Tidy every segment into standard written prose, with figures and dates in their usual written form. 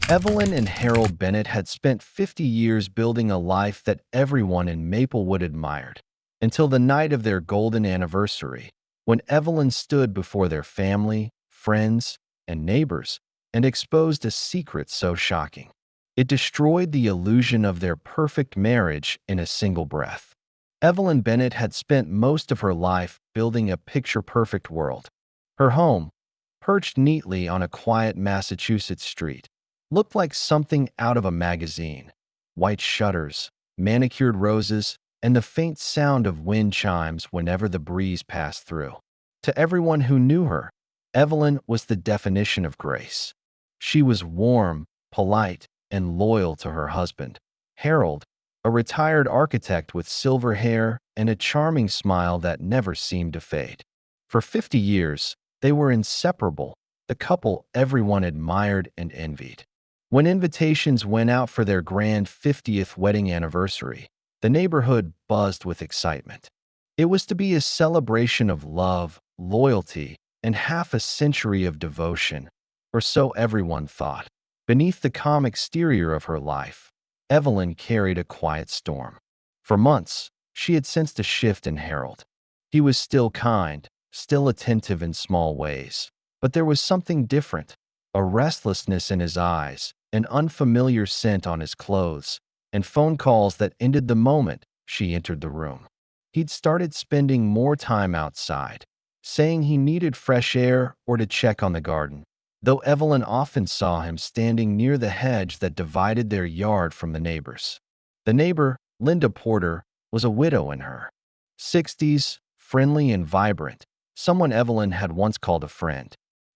Evelyn and Harold Bennett had spent 50 years building a life that everyone in Maplewood admired, until the night of their golden anniversary, when Evelyn stood before their family, friends, and neighbors and exposed a secret so shocking. It destroyed the illusion of their perfect marriage in a single breath. Evelyn Bennett had spent most of her life building a picture-perfect world. Her home, perched neatly on a quiet Massachusetts street, looked like something out of a magazine. White shutters, manicured roses, and the faint sound of wind chimes whenever the breeze passed through. To everyone who knew her, Evelyn was the definition of grace. She was warm, polite, and loyal to her husband, Harold, a retired architect with silver hair and a charming smile that never seemed to fade. For 50 years, they were inseparable, the couple everyone admired and envied. When invitations went out for their grand 50th wedding anniversary, the neighborhood buzzed with excitement. It was to be a celebration of love, loyalty, and half a century of devotion, or so everyone thought. Beneath the calm exterior of her life, Evelyn carried a quiet storm. For months, she had sensed a shift in Harold. He was still kind, still attentive in small ways, but there was something different, a restlessness in his eyes, an unfamiliar scent on his clothes, and phone calls that ended the moment she entered the room. He'd started spending more time outside, saying he needed fresh air or to check on the garden, though Evelyn often saw him standing near the hedge that divided their yard from the neighbors. The neighbor, Linda Porter, was a widow in her 60s, friendly and vibrant, someone Evelyn had once called a friend.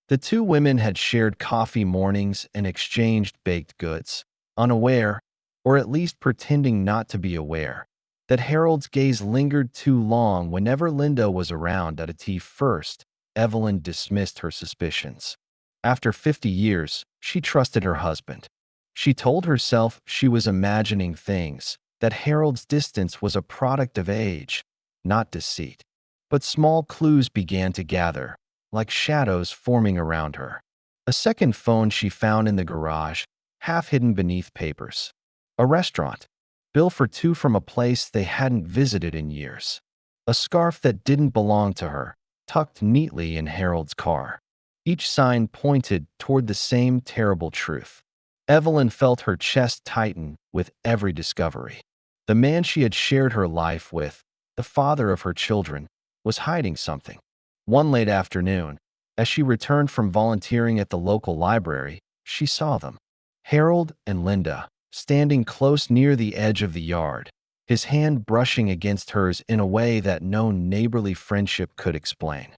The two women had shared coffee mornings and exchanged baked goods, unaware, or at least pretending not to be aware, that Harold's gaze lingered too long whenever Linda was around at a tea. First, Evelyn dismissed her suspicions. After 50 years, she trusted her husband. She told herself she was imagining things, that Harold's distance was a product of age, not deceit. But small clues began to gather, like shadows forming around her. A second phone she found in the garage, half hidden beneath papers. A restaurant. Bill for two from a place they hadn't visited in years. A scarf that didn't belong to her, tucked neatly in Harold's car. Each sign pointed toward the same terrible truth. Evelyn felt her chest tighten with every discovery. The man she had shared her life with, the father of her children, was hiding something. One late afternoon, as she returned from volunteering at the local library, she saw them. Harold and Linda, standing close near the edge of the yard, his hand brushing against hers in a way that no neighborly friendship could explain.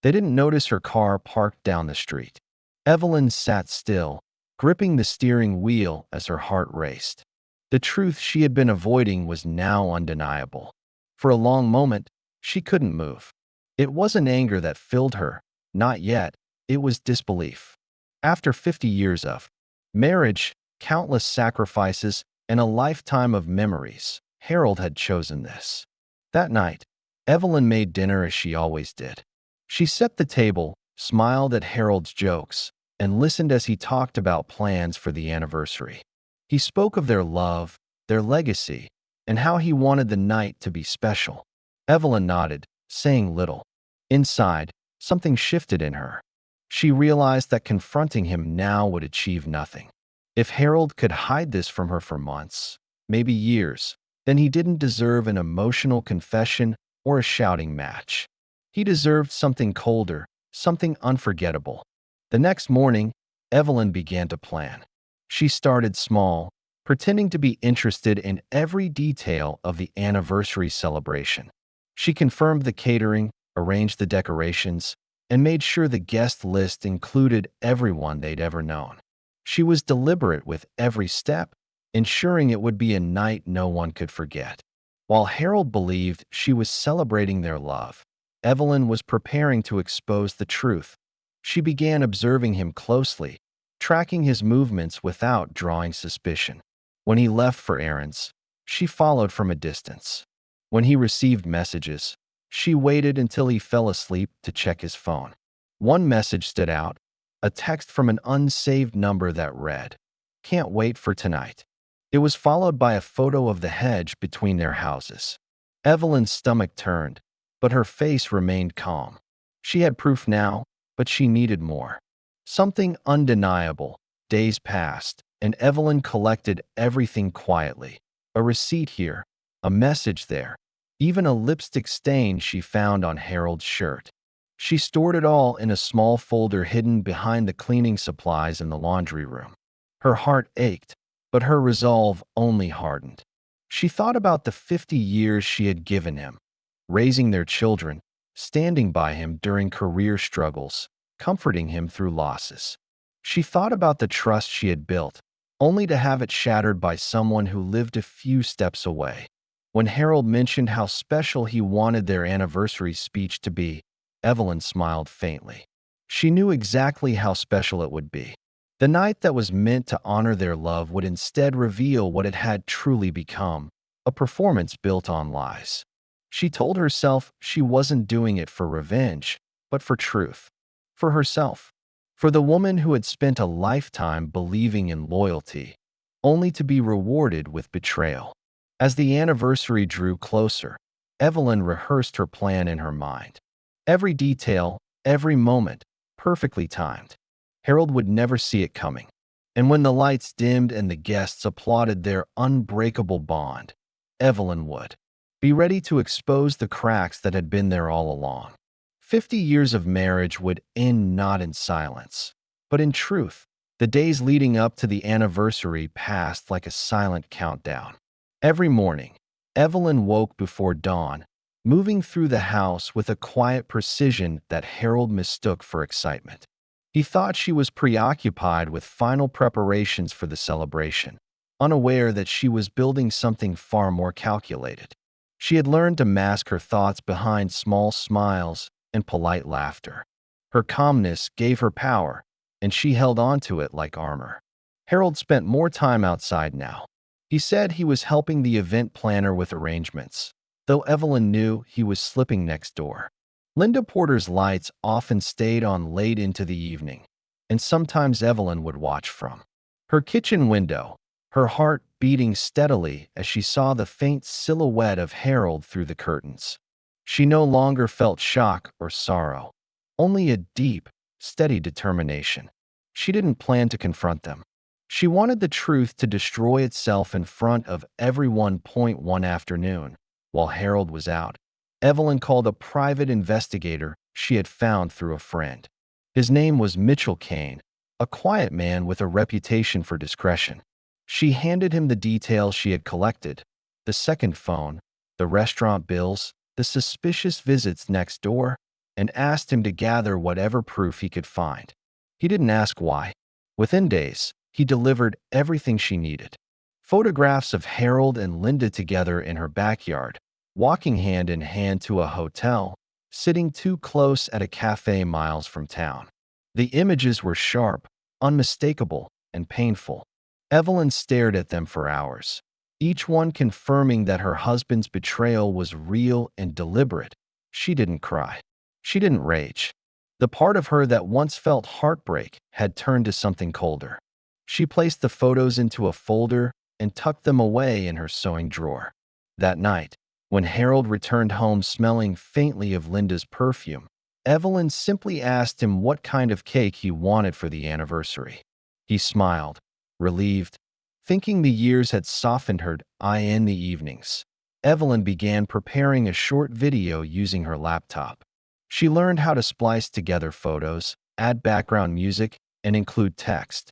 They didn't notice her car parked down the street. Evelyn sat still, gripping the steering wheel as her heart raced. The truth she had been avoiding was now undeniable. For a long moment, she couldn't move. It wasn't anger that filled her, not yet, it was disbelief. After 50 years of marriage, countless sacrifices, and a lifetime of memories, Harold had chosen this. That night, Evelyn made dinner as she always did. She set the table, smiled at Harold's jokes, and listened as he talked about plans for the anniversary. He spoke of their love, their legacy, and how he wanted the night to be special. Evelyn nodded, saying little. Inside, something shifted in her. She realized that confronting him now would achieve nothing. If Harold could hide this from her for months, maybe years, then he didn't deserve an emotional confession or a shouting match. He deserved something colder, something unforgettable. The next morning, Evelyn began to plan. She started small, pretending to be interested in every detail of the anniversary celebration. She confirmed the catering, arranged the decorations, and made sure the guest list included everyone they'd ever known. She was deliberate with every step, ensuring it would be a night no one could forget. While Harold believed she was celebrating their love, Evelyn was preparing to expose the truth. She began observing him closely, tracking his movements without drawing suspicion. When he left for errands, she followed from a distance. When he received messages, she waited until he fell asleep to check his phone. One message stood out, a text from an unsaved number that read, Can't wait for tonight." It was followed by a photo of the hedge between their houses. Evelyn's stomach turned, but her face remained calm. She had proof now, but she needed more. Something undeniable. Days passed, and Evelyn collected everything quietly. A receipt here, a message there, even a lipstick stain she found on Harold's shirt. She stored it all in a small folder hidden behind the cleaning supplies in the laundry room. Her heart ached, but her resolve only hardened. She thought about the 50 years she had given him, raising their children, standing by him during career struggles, comforting him through losses. She thought about the trust she had built, only to have it shattered by someone who lived a few steps away. When Harold mentioned how special he wanted their anniversary speech to be, Evelyn smiled faintly. She knew exactly how special it would be. The night that was meant to honor their love would instead reveal what it had truly become, a performance built on lies. She told herself she wasn't doing it for revenge, but for truth. For herself. For the woman who had spent a lifetime believing in loyalty, only to be rewarded with betrayal. As the anniversary drew closer, Evelyn rehearsed her plan in her mind. Every detail, every moment, perfectly timed. Harold would never see it coming. And when the lights dimmed and the guests applauded their unbreakable bond, Evelyn would be ready to expose the cracks that had been there all along. 50 years of marriage would end not in silence, but in truth. The days leading up to the anniversary passed like a silent countdown. Every morning, Evelyn woke before dawn, moving through the house with a quiet precision that Harold mistook for excitement. He thought she was preoccupied with final preparations for the celebration, unaware that she was building something far more calculated. She had learned to mask her thoughts behind small smiles and polite laughter. Her calmness gave her power, and she held on to it like armor. Harold spent more time outside now. He said he was helping the event planner with arrangements, though Evelyn knew he was slipping next door. Linda Porter's lights often stayed on late into the evening, and sometimes Evelyn would watch from her kitchen window, her heart beating steadily as she saw the faint silhouette of Harold through the curtains. She no longer felt shock or sorrow, only a deep, steady determination. She didn't plan to confront them. She wanted the truth to destroy itself in front of everyone. One afternoon, while Harold was out, Evelyn called a private investigator she had found through a friend. His name was Mitchell Kane, a quiet man with a reputation for discretion. She handed him the details she had collected: the second phone, the restaurant bills, the suspicious visits next door, and asked him to gather whatever proof he could find. He didn't ask why. Within days, he delivered everything she needed. Photographs of Harold and Linda together in her backyard, walking hand in hand to a hotel, sitting too close at a cafe miles from town. The images were sharp, unmistakable, and painful. Evelyn stared at them for hours, each one confirming that her husband's betrayal was real and deliberate. She didn't cry. She didn't rage. The part of her that once felt heartbreak had turned to something colder. She placed the photos into a folder and tucked them away in her sewing drawer. That night, when Harold returned home smelling faintly of Linda's perfume, Evelyn simply asked him what kind of cake he wanted for the anniversary. He smiled, relieved, thinking the years had softened her. In the evenings, Evelyn began preparing a short video using her laptop. She learned how to splice together photos, add background music, and include text.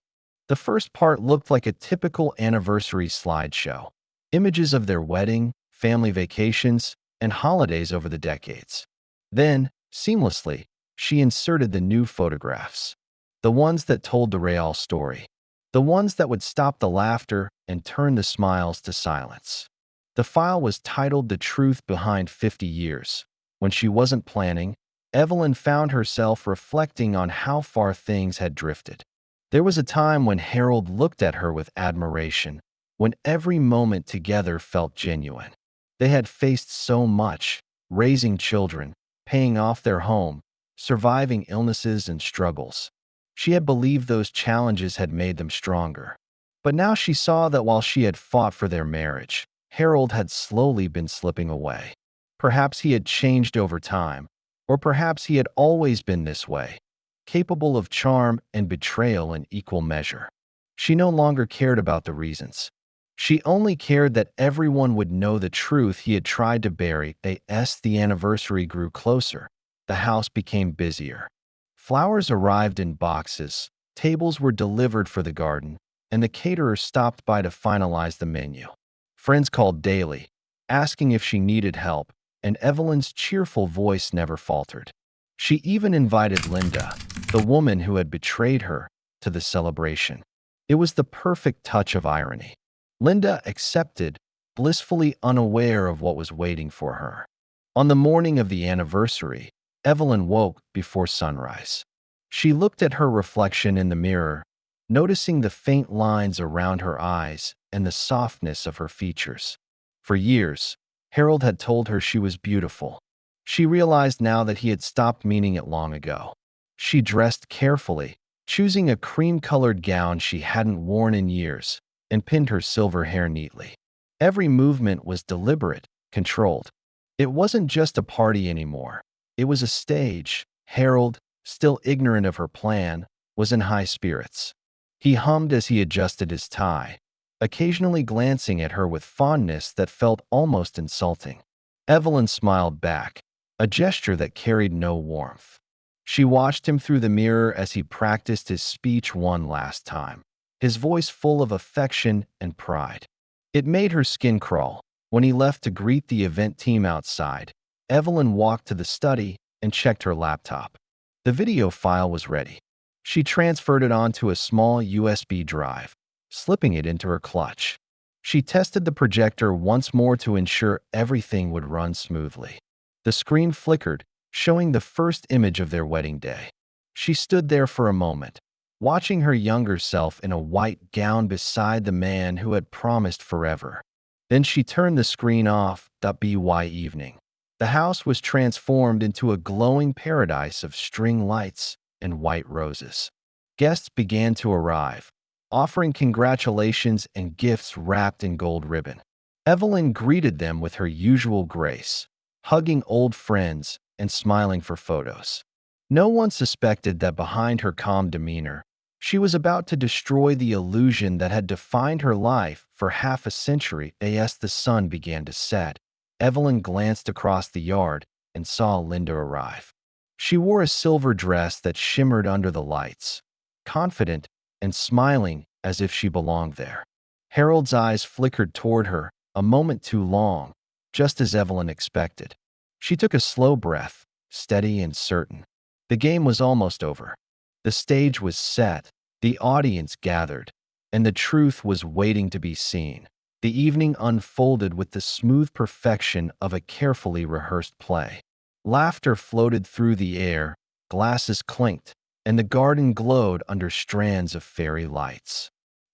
The first part looked like a typical anniversary slideshow: images of their wedding, family vacations, and holidays over the decades. Then, seamlessly, she inserted the new photographs, the ones that told the real story, the ones that would stop the laughter and turn the smiles to silence. The file was titled "The Truth Behind 50 Years." When she wasn't planning, Evelyn found herself reflecting on how far things had drifted. There was a time when Harold looked at her with admiration, when every moment together felt genuine. They had faced so much: raising children, paying off their home, surviving illnesses and struggles. She had believed those challenges had made them stronger. But now she saw that while she had fought for their marriage, Harold had slowly been slipping away. Perhaps he had changed over time, or perhaps he had always been this way, capable of charm and betrayal in equal measure. She no longer cared about the reasons. She only cared that everyone would know the truth he had tried to bury. As the anniversary grew closer, the house became busier. Flowers arrived in boxes, tables were delivered for the garden, and the caterer stopped by to finalize the menu. Friends called daily, asking if she needed help, and Evelyn's cheerful voice never faltered. She even invited Linda, the woman who had betrayed her, to the celebration. It was the perfect touch of irony. Linda accepted, blissfully unaware of what was waiting for her. On the morning of the anniversary, Evelyn woke before sunrise. She looked at her reflection in the mirror, noticing the faint lines around her eyes and the softness of her features. For years, Harold had told her she was beautiful. She realized now that he had stopped meaning it long ago. She dressed carefully, choosing a cream-colored gown she hadn't worn in years, and pinned her silver hair neatly. Every movement was deliberate, controlled. It wasn't just a party anymore. It was a stage. Harold, still ignorant of her plan, was in high spirits. He hummed as he adjusted his tie, occasionally glancing at her with fondness that felt almost insulting. Evelyn smiled back, a gesture that carried no warmth. She watched him through the mirror as he practiced his speech one last time, his voice full of affection and pride. It made her skin crawl. When he left to greet the event team outside, Evelyn walked to the study and checked her laptop. The video file was ready. She transferred it onto a small USB drive, slipping it into her clutch. She tested the projector once more to ensure everything would run smoothly. The screen flickered, showing the first image of their wedding day. She stood there for a moment, watching her younger self in a white gown beside the man who had promised forever. Then she turned the screen off. By evening, the house was transformed into a glowing paradise of string lights and white roses. Guests began to arrive, offering congratulations and gifts wrapped in gold ribbon. Evelyn greeted them with her usual grace, hugging old friends and smiling for photos. No one suspected that behind her calm demeanor, she was about to destroy the illusion that had defined her life for half a century. As the sun began to set, Evelyn glanced across the yard and saw Linda arrive. She wore a silver dress that shimmered under the lights, confident and smiling as if she belonged there. Harold's eyes flickered toward her, a moment too long, just as Evelyn expected. She took a slow breath, steady and certain. The game was almost over. The stage was set, the audience gathered, and the truth was waiting to be seen. The evening unfolded with the smooth perfection of a carefully rehearsed play. Laughter floated through the air, glasses clinked, and the garden glowed under strands of fairy lights.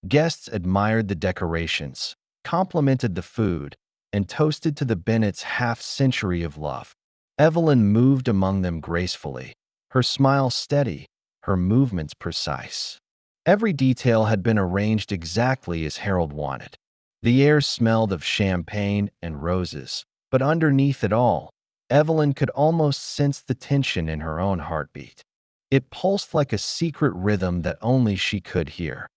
Guests admired the decorations, complimented the food, and toasted to the Bennets' half-century of love. Evelyn moved among them gracefully, her smile steady, her movements precise. Every detail had been arranged exactly as Harold wanted. The air smelled of champagne and roses, but underneath it all, Evelyn could almost sense the tension in her own heartbeat. It pulsed like a secret rhythm that only she could hear.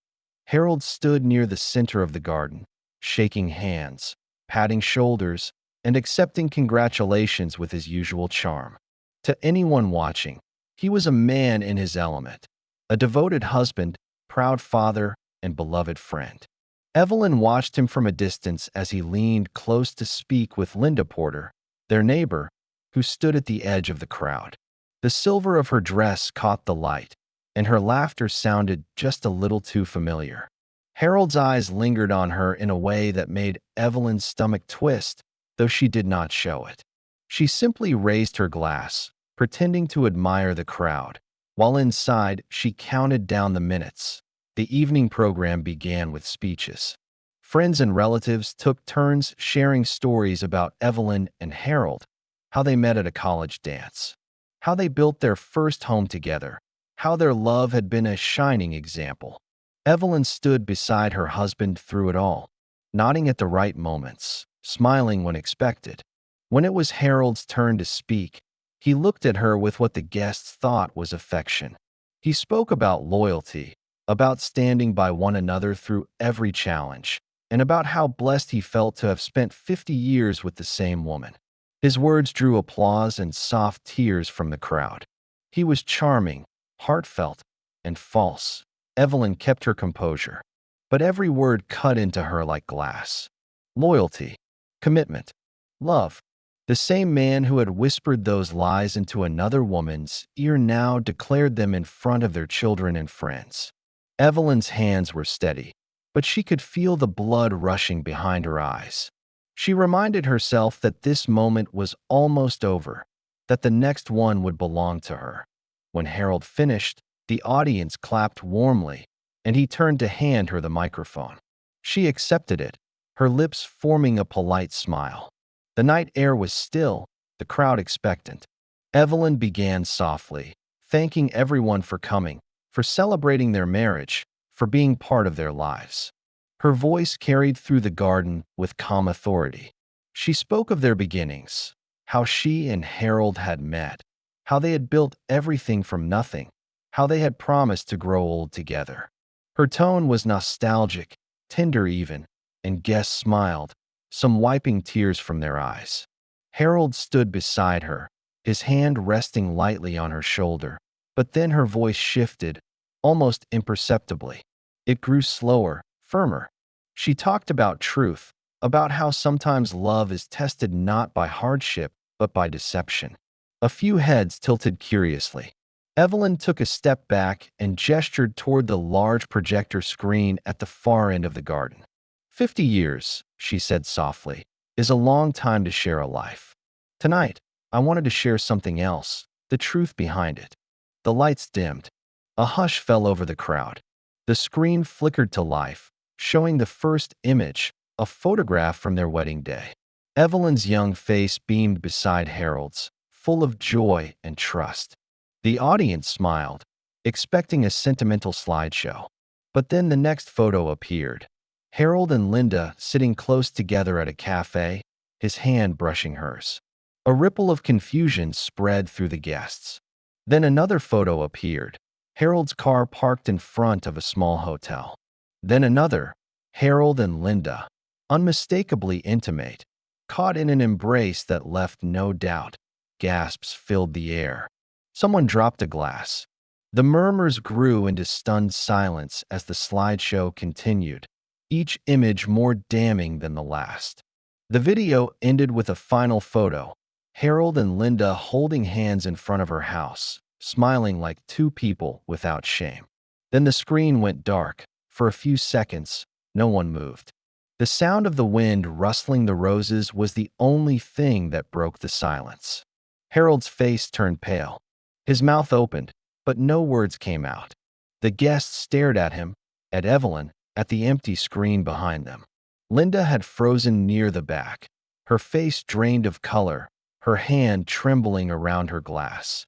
Harold stood near the center of the garden, shaking hands, patting shoulders, and accepting congratulations with his usual charm. To anyone watching, he was a man in his element, a devoted husband, proud father, and beloved friend. Evelyn watched him from a distance as he leaned close to speak with Linda Porter, their neighbor, who stood at the edge of the crowd. The silver of her dress caught the light, and her laughter sounded just a little too familiar. Harold's eyes lingered on her in a way that made Evelyn's stomach twist, though she did not show it. She simply raised her glass, pretending to admire the crowd, while inside she counted down the minutes. The evening program began with speeches. Friends and relatives took turns sharing stories about Evelyn and Harold, how they met at a college dance, how they built their first home together, how their love had been a shining example. Evelyn stood beside her husband through it all, nodding at the right moments, smiling when expected. When it was Harold's turn to speak, he looked at her with what the guests thought was affection. He spoke about loyalty, about standing by one another through every challenge, and about how blessed he felt to have spent 50 years with the same woman. His words drew applause and soft tears from the crowd. He was charming, heartfelt, and false. Evelyn kept her composure, but every word cut into her like glass. Loyalty, commitment, love. The same man who had whispered those lies into another woman's ear now declared them in front of their children and friends. Evelyn's hands were steady, but she could feel the blood rushing behind her eyes. She reminded herself that this moment was almost over, that the next one would belong to her. When Harold finished, the audience clapped warmly, and he turned to hand her the microphone. She accepted it, her lips forming a polite smile. The night air was still, the crowd expectant. Evelyn began softly, thanking everyone for coming, for celebrating their marriage, for being part of their lives. Her voice carried through the garden with calm authority. She spoke of their beginnings, how she and Harold had met, how they had built everything from nothing, how they had promised to grow old together. Her tone was nostalgic, tender even, and guests smiled, some wiping tears from their eyes. Harold stood beside her, his hand resting lightly on her shoulder, but then her voice shifted, almost imperceptibly. It grew slower, firmer. She talked about truth, about how sometimes love is tested not by hardship, but by deception. A few heads tilted curiously. Evelyn took a step back and gestured toward the large projector screen at the far end of the garden. 50 years, she said softly, is a long time to share a life. Tonight, I wanted to share something else, the truth behind it. The lights dimmed. A hush fell over the crowd. The screen flickered to life, showing the first image, a photograph from their wedding day. Evelyn's young face beamed beside Harold's, full of joy and trust. The audience smiled, expecting a sentimental slideshow. But then the next photo appeared. Harold and Linda sitting close together at a cafe, his hand brushing hers. A ripple of confusion spread through the guests. Then another photo appeared. Harold's car parked in front of a small hotel. Then another, Harold and Linda, unmistakably intimate, caught in an embrace that left no doubt. Gasps filled the air. Someone dropped a glass. The murmurs grew into stunned silence as the slideshow continued, each image more damning than the last. The video ended with a final photo, Harold and Linda holding hands in front of her house, smiling like two people without shame. Then the screen went dark. For a few seconds, no one moved. The sound of the wind rustling the roses was the only thing that broke the silence. Harold's face turned pale. His mouth opened, but no words came out. The guests stared at him, at Evelyn, at the empty screen behind them. Linda had frozen near the back, her face drained of color, her hand trembling around her glass.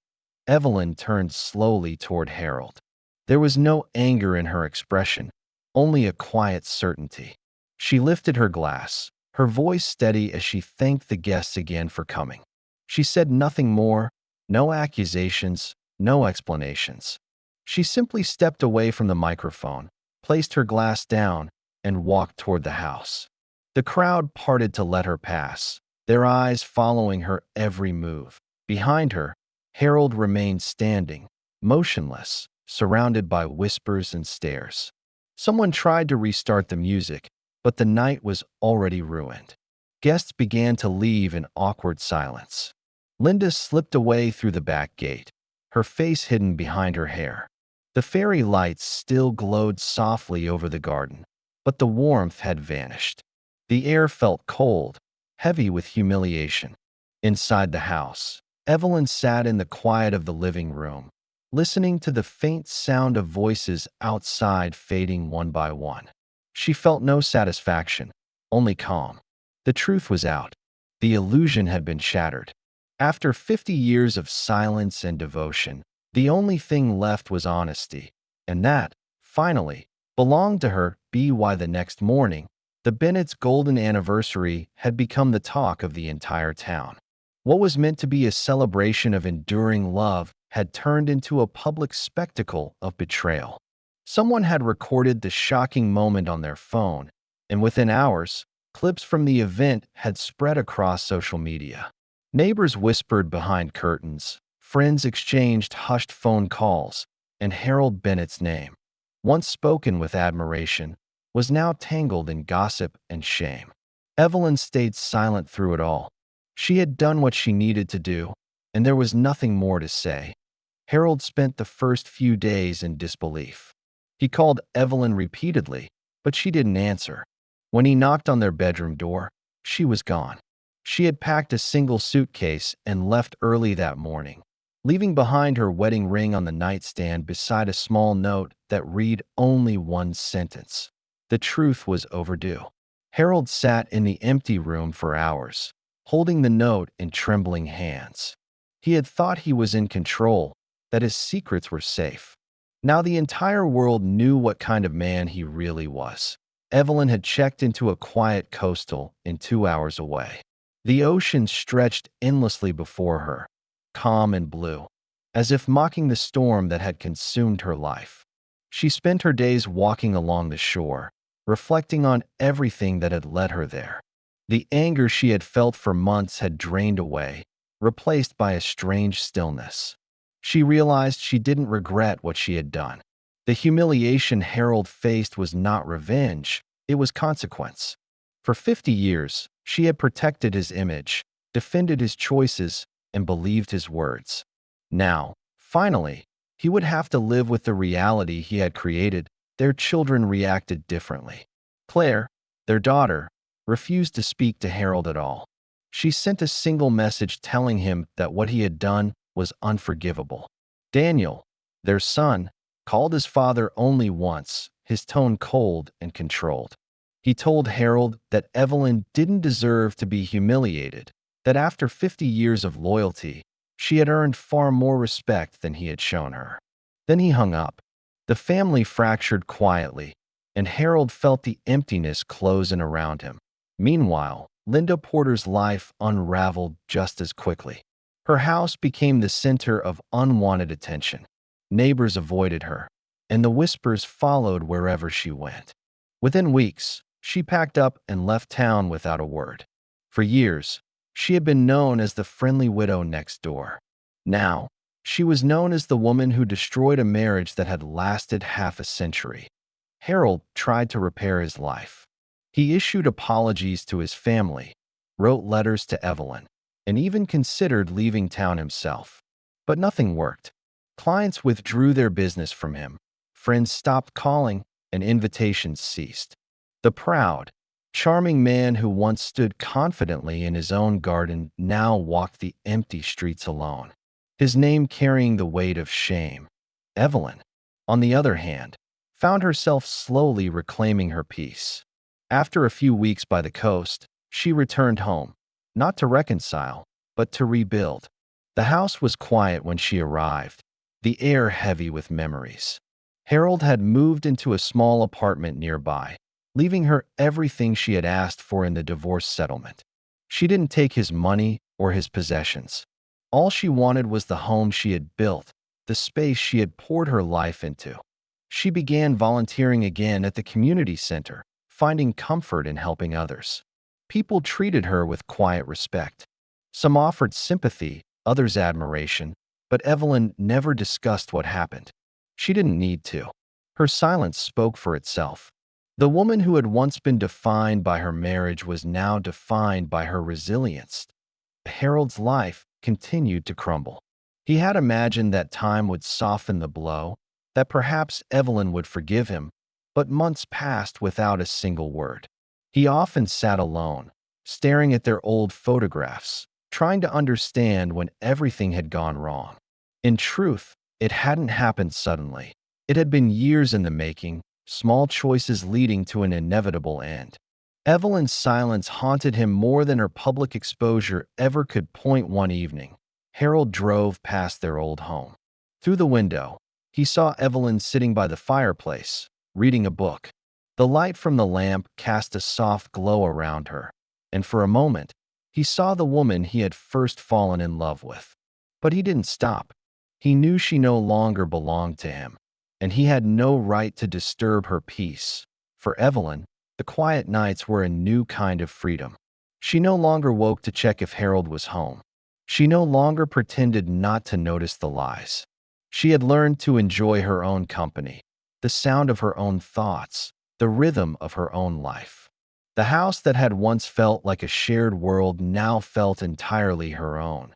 Evelyn turned slowly toward Harold. There was no anger in her expression, only a quiet certainty. She lifted her glass, her voice steady as she thanked the guests again for coming. She said nothing more, no accusations, no explanations. She simply stepped away from the microphone, placed her glass down, and walked toward the house. The crowd parted to let her pass, their eyes following her every move. Behind her, Harold remained standing, motionless, surrounded by whispers and stares. Someone tried to restart the music, but the night was already ruined. Guests began to leave in awkward silence. Linda slipped away through the back gate, her face hidden behind her hair. The fairy lights still glowed softly over the garden, but the warmth had vanished. The air felt cold, heavy with humiliation. Inside the house, Evelyn sat in the quiet of the living room, listening to the faint sound of voices outside fading one by one. She felt no satisfaction, only calm. The truth was out. The illusion had been shattered. After 50 years of silence and devotion, the only thing left was honesty, and that, finally, belonged to her. By the next morning, the Bennetts' golden anniversary had become the talk of the entire town. What was meant to be a celebration of enduring love had turned into a public spectacle of betrayal. Someone had recorded the shocking moment on their phone, and within hours, clips from the event had spread across social media. Neighbors whispered behind curtains, friends exchanged hushed phone calls, and Harold Bennett's name, once spoken with admiration, was now tangled in gossip and shame. Evelyn stayed silent through it all. She had done what she needed to do, and there was nothing more to say. Harold spent the first few days in disbelief. He called Evelyn repeatedly, but she didn't answer. When he knocked on their bedroom door, she was gone. She had packed a single suitcase and left early that morning, leaving behind her wedding ring on the nightstand beside a small note that read only one sentence. The truth was overdue. Harold sat in the empty room for hours, holding the note in trembling hands. He had thought he was in control, that his secrets were safe. Now the entire world knew what kind of man he really was. Evelyn had checked into a quiet coastal in 2 hours away. The ocean stretched endlessly before her, calm and blue, as if mocking the storm that had consumed her life. She spent her days walking along the shore, reflecting on everything that had led her there. The anger she had felt for months had drained away, replaced by a strange stillness. She realized she didn't regret what she had done. The humiliation Harold faced was not revenge, it was consequence. For 50 years, she had protected his image, defended his choices, and believed his words. Now, finally, he would have to live with the reality he had created. Their children reacted differently. Claire, their daughter, refused to speak to Harold at all. She sent a single message telling him that what he had done was unforgivable. Daniel, their son, called his father only once, his tone cold and controlled. He told Harold that Evelyn didn't deserve to be humiliated, that after 50 years of loyalty, she had earned far more respect than he had shown her. Then he hung up. The family fractured quietly, and Harold felt the emptiness close in around him. Meanwhile, Linda Porter's life unraveled just as quickly. Her house became the center of unwanted attention. Neighbors avoided her, and the whispers followed wherever she went. Within weeks, she packed up and left town without a word. For years, she had been known as the friendly widow next door. Now, she was known as the woman who destroyed a marriage that had lasted half a century. Harold tried to repair his life. He issued apologies to his family, wrote letters to Evelyn, and even considered leaving town himself. But nothing worked. Clients withdrew their business from him, friends stopped calling, and invitations ceased. The proud, charming man who once stood confidently in his own garden now walked the empty streets alone, his name carrying the weight of shame. Evelyn, on the other hand, found herself slowly reclaiming her peace. After a few weeks by the coast, she returned home, not to reconcile, but to rebuild. The house was quiet when she arrived, the air heavy with memories. Harold had moved into a small apartment nearby, leaving her everything she had asked for in the divorce settlement. She didn't take his money or his possessions. All she wanted was the home she had built, the space she had poured her life into. She began volunteering again at the community center, finding comfort in helping others. People treated her with quiet respect. Some offered sympathy, others admiration, but Evelyn never discussed what happened. She didn't need to. Her silence spoke for itself. The woman who had once been defined by her marriage was now defined by her resilience. Harold's life continued to crumble. He had imagined that time would soften the blow, that perhaps Evelyn would forgive him, but months passed without a single word. He often sat alone, staring at their old photographs, trying to understand when everything had gone wrong. In truth, it hadn't happened suddenly. It had been years in the making, small choices leading to an inevitable end. Evelyn's silence haunted him more than her public exposure ever could. One evening, Harold drove past their old home. Through the window, he saw Evelyn sitting by the fireplace, reading a book. The light from the lamp cast a soft glow around her, and for a moment, he saw the woman he had first fallen in love with. But he didn't stop. He knew she no longer belonged to him, and he had no right to disturb her peace. For Evelyn, the quiet nights were a new kind of freedom. She no longer woke to check if Harold was home. She no longer pretended not to notice the lies. She had learned to enjoy her own company, the sound of her own thoughts, the rhythm of her own life. The house that had once felt like a shared world now felt entirely her own.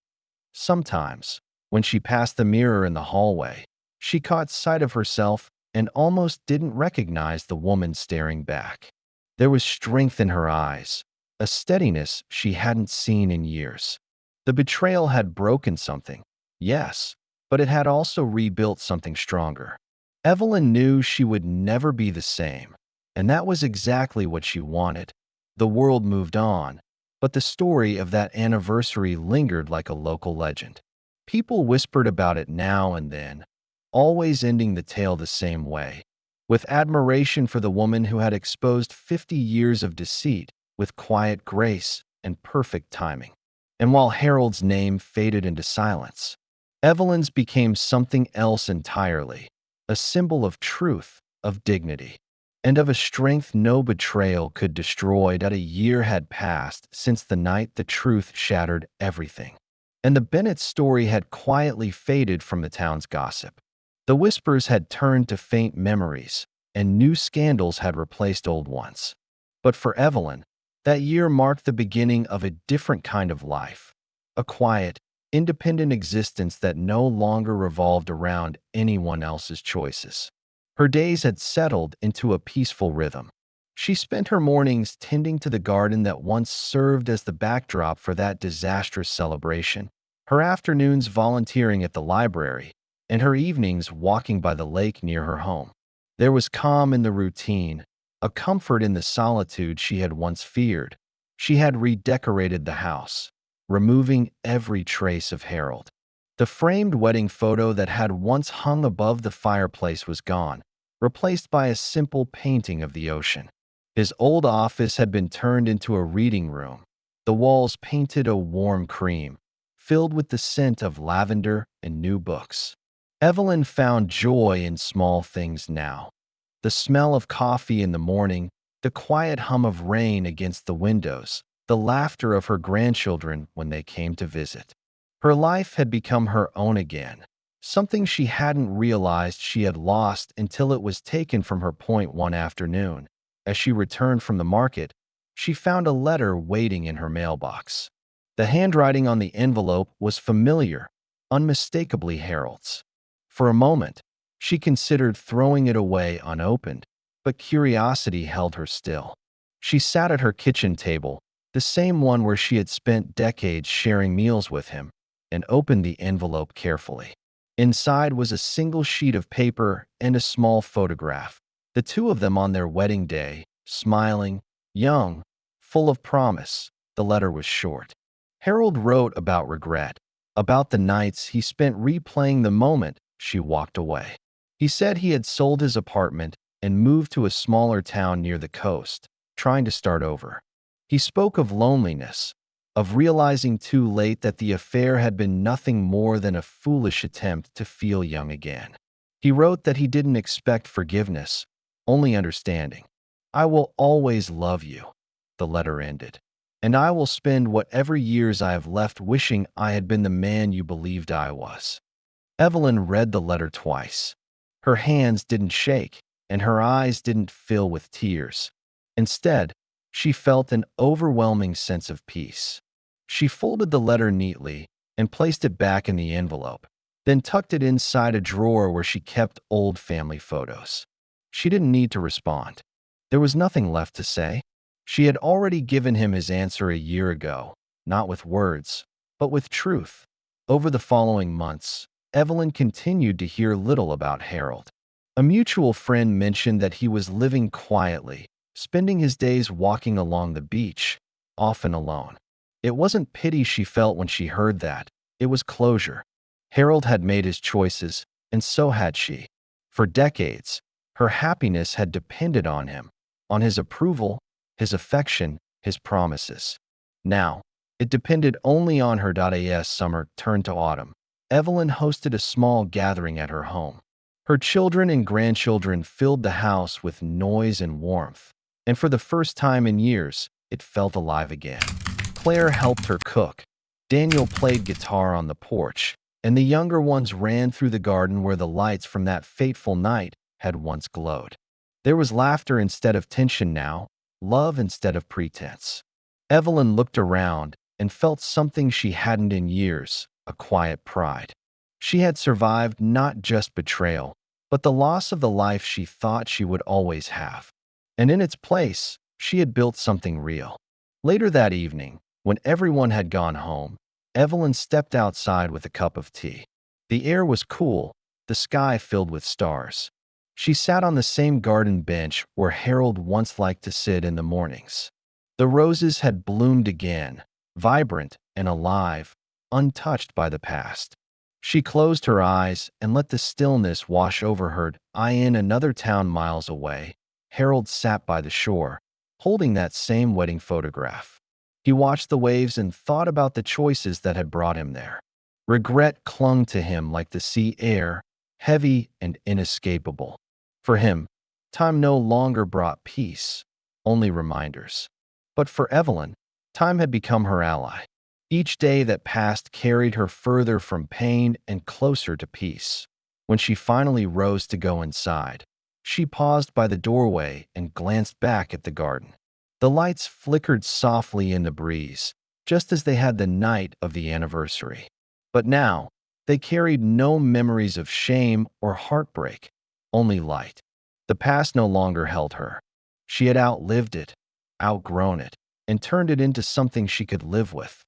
Sometimes, when she passed the mirror in the hallway, she caught sight of herself and almost didn't recognize the woman staring back. There was strength in her eyes, a steadiness she hadn't seen in years. The betrayal had broken something, yes, but it had also rebuilt something stronger. Evelyn knew she would never be the same, and that was exactly what she wanted. The world moved on, but the story of that anniversary lingered like a local legend. People whispered about it now and then, always ending the tale the same way, with admiration for the woman who had exposed 50 years of deceit with quiet grace and perfect timing. And while Harold's name faded into silence, Evelyn's became something else entirely, a symbol of truth, of dignity, and of a strength no betrayal could destroy. That a year had passed since the night the truth shattered everything, and the Bennett story had quietly faded from the town's gossip. The whispers had turned to faint memories, and new scandals had replaced old ones. But for Evelyn, that year marked the beginning of a different kind of life, a quiet, independent existence that no longer revolved around anyone else's choices. Her days had settled into a peaceful rhythm. She spent her mornings tending to the garden that once served as the backdrop for that disastrous celebration, her afternoons volunteering at the library, and her evenings walking by the lake near her home. There was calm in the routine, a comfort in the solitude she had once feared. She had redecorated the house, removing every trace of Harold. The framed wedding photo that had once hung above the fireplace was gone, replaced by a simple painting of the ocean. His old office had been turned into a reading room, the walls painted a warm cream, filled with the scent of lavender and new books. Evelyn found joy in small things now. The smell of coffee in the morning, the quiet hum of rain against the windows, the laughter of her grandchildren when they came to visit. Her life had become her own again, something she hadn't realized she had lost until it was taken from her. One afternoon, as she returned from the market, she found a letter waiting in her mailbox. The handwriting on the envelope was familiar, unmistakably Harold's. For a moment, she considered throwing it away unopened, but curiosity held her still. She sat at her kitchen table, the same one where she had spent decades sharing meals with him, and opened the envelope carefully. Inside was a single sheet of paper and a small photograph, the two of them on their wedding day, smiling, young, full of promise. The letter was short. Harold wrote about regret, about the nights he spent replaying the moment she walked away. He said he had sold his apartment and moved to a smaller town near the coast, trying to start over. He spoke of loneliness, of realizing too late that the affair had been nothing more than a foolish attempt to feel young again. He wrote that he didn't expect forgiveness, only understanding. "I will always love you," the letter ended, "and I will spend whatever years I have left wishing I had been the man you believed I was." Evelyn read the letter twice. Her hands didn't shake, and her eyes didn't fill with tears. Instead, she felt an overwhelming sense of peace. She folded the letter neatly and placed it back in the envelope, then tucked it inside a drawer where she kept old family photos. She didn't need to respond. There was nothing left to say. She had already given him his answer a year ago, not with words, but with truth. Over the following months, Evelyn continued to hear little about Harold. A mutual friend mentioned that he was living quietly, spending his days walking along the beach, often alone. It wasn't pity she felt when she heard that. It was closure. Harold had made his choices, and so had she. For decades, Her happiness had depended on him, on his approval, his affection, his promises. Now, it depended only on her. As summer turned to autumn, Evelyn hosted a small gathering at her home. Her children and grandchildren filled the house with noise and warmth, and for the first time in years, it felt alive again. Claire helped her cook. Daniel played guitar on the porch, and the younger ones ran through the garden where the lights from that fateful night had once glowed. There was laughter instead of tension now, love instead of pretense. Evelyn looked around and felt something she hadn't in years, a quiet pride. She had survived not just betrayal, but the loss of the life she thought she would always have. And in its place, she had built something real. Later that evening, when everyone had gone home, Evelyn stepped outside with a cup of tea. The air was cool, the sky filled with stars. She sat on the same garden bench where Harold once liked to sit in the mornings. The roses had bloomed again, vibrant and alive, untouched by the past. She closed her eyes and let the stillness wash over her. In another town miles away, Harold sat by the shore, holding that same wedding photograph. He watched the waves and thought about the choices that had brought him there. Regret clung to him like the sea air, heavy and inescapable. For him, time no longer brought peace, only reminders. But for Evelyn, time had become her ally. Each day that passed carried her further from pain and closer to peace. When she finally rose to go inside, she paused by the doorway and glanced back at the garden. The lights flickered softly in the breeze, just as they had the night of the anniversary. But now, they carried no memories of shame or heartbreak, only light. The past no longer held her. She had outlived it, outgrown it, and turned it into something she could live with.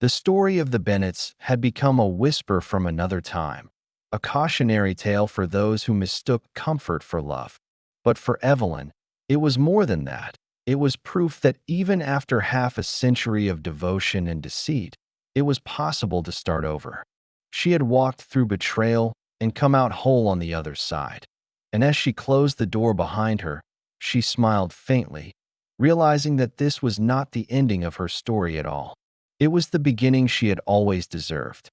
The story of the Bennets had become a whisper from another time, a cautionary tale for those who mistook comfort for love. But for Evelyn, it was more than that. It was proof that even after half a century of devotion and deceit, it was possible to start over. She had walked through betrayal and come out whole on the other side. And as she closed the door behind her, she smiled faintly, realizing that this was not the ending of her story at all. It was the beginning she had always deserved.